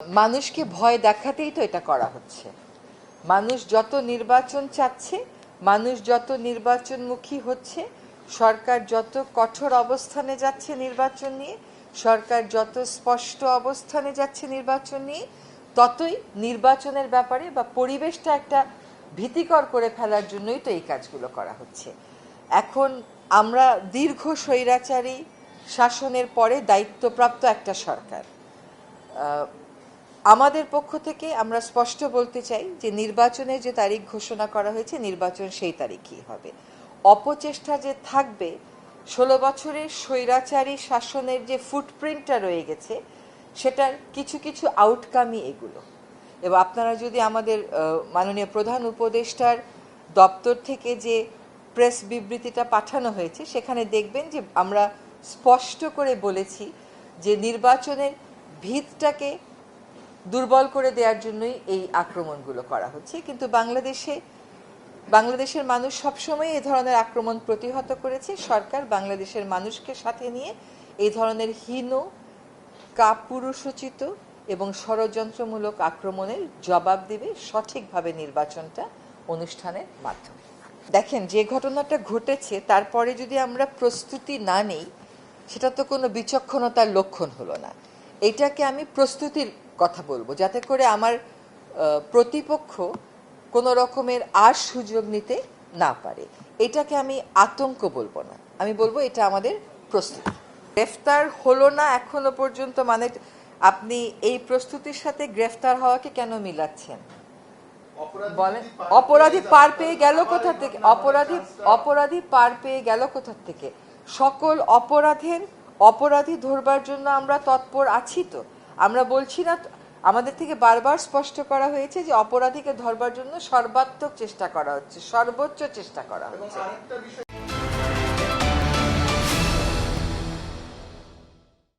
মানুষকে ভয় দেখাতেই তো এটা করা হচ্ছে। মানুষ যত নির্বাচন চাচ্ছে, মানুষ যত নির্বাচনমুখী হচ্ছে, সরকার যত কঠোর অবস্থানে যাচ্ছে নির্বাচন নিয়ে, সরকার যত স্পষ্ট অবস্থানে যাচ্ছে নির্বাচন নিয়ে, ততই নির্বাচনের ব্যাপারে বা পরিবেশটা একটা ভীতিকর করে ফেলার জন্যই তো এই কাজগুলো করা হচ্ছে। এখন আমরা দীর্ঘ স্বৈরাচারী শাসনের পরে দায়িত্বপ্রাপ্ত একটা সরকার। আমাদের পক্ষ থেকে আমরা স্পষ্ট বলতে চাই যে নির্বাচনের যে তারিখ ঘোষণা করা হয়েছে, নির্বাচন সেই তারিখই হবে। অপচেষ্টা যে থাকবে, 16 বছরের স্বৈরাচারী শাসনের যে ফুটপ্রিন্টটা রয়ে গেছে, সেটার কিছু কিছু আউটকামই এগুলো। এবং আপনারা যদি আমাদের মাননীয় প্রধান উপদেষ্টার দপ্তর থেকে যে প্রেস বিবৃতিটা পাঠানো হয়েছে, সেখানে দেখবেন যে আমরা স্পষ্ট করে বলেছি যে নির্বাচনের ভিতটাকে দুর্বল করে দেওয়ার জন্যই এই আক্রমণগুলো করা হচ্ছে। কিন্তু বাংলাদেশের মানুষ সবসময় এই ধরনের আক্রমণ প্রতিহত করেছে। সরকার বাংলাদেশের মানুষকে সাথে নিয়ে এই ধরনের হীন, কাপুরুষোচিত এবং ষড়যন্ত্রমূলক আক্রমণের জবাব দেবে সঠিকভাবে নির্বাচনটা অনুষ্ঠানের মাধ্যমে। দেখেন, যে ঘটনাটা ঘটেছে তারপরে যদি আমরা প্রস্তুতি না নেই, সেটা তো কোনো বিচক্ষণতার লক্ষণ হলো না। এটাকে আমি প্রস্তুতির কথা বলবো, যাতে করে আমার প্রতিপক্ষ কোনো রকমের আর সুযোগ নিতে না পারে। এটাকে আমি আতঙ্ক বলবো না, আমি বলবো এটা আমাদের প্রস্তুতি। গ্রেফতার হলো না এখনো পর্যন্ত, মানে আপনি এই প্রস্তুতির সাথে গ্রেফতার হওয়াকে কেন মিলাচ্ছেন বলেন? অপরাধী পার পেয়ে গেল কোথা থেকে? অপরাধী পার পেয়ে গেল কোথা থেকে? সকল অপরাধী ধরবার জন্য আমরা তৎপর আছি। তো আমরা বলছি না, আমাদের থেকে বারবার স্পষ্ট করা হয়েছে যে অপরাধীকে ধরবার জন্য সর্বাত্মক চেষ্টা করা হচ্ছে, সর্বোচ্চ চেষ্টা করা হচ্ছে।